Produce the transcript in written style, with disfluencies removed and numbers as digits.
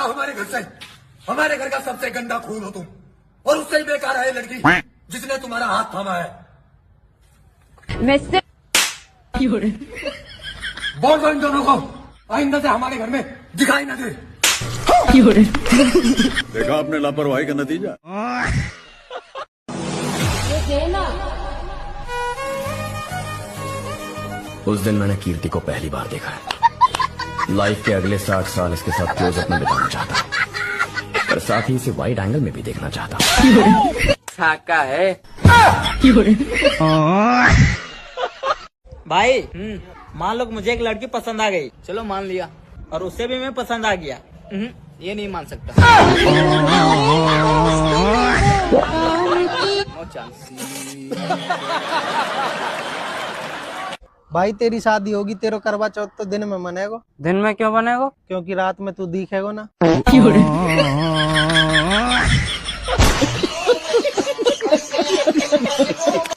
जाओ हमारे घर से। हमारे घर का सबसे गंदा खून हो तुम, और उससे ही बेकार है लड़की जिसने तुम्हारा हाथ थामा है। मैं से बोल दो इन दोनों को आइंदा से हमारे घर में दिखाई न दे। देखा आपने लापरवाही का नतीजा। उस दिन मैंने कीर्ति को पहली बार देखा है। लाइफ के अगले 60 साल इसके साथ क्लोजअप में बिताना चाहता, पर साथ ही इसे वाइड एंगल में भी देखना चाहता। छाका है भाई। मान लो कि मुझे एक लड़की पसंद आ गई, चलो मान लिया, और उससे भी मैं पसंद आ गया। ये नहीं मान सकता। No chance. भाई तेरी शादी होगी, तेरा करवा चौथ तो दिन में मनेगो। दिन में क्यों बनेगा? क्योंकि रात में तू दिखेगो ना।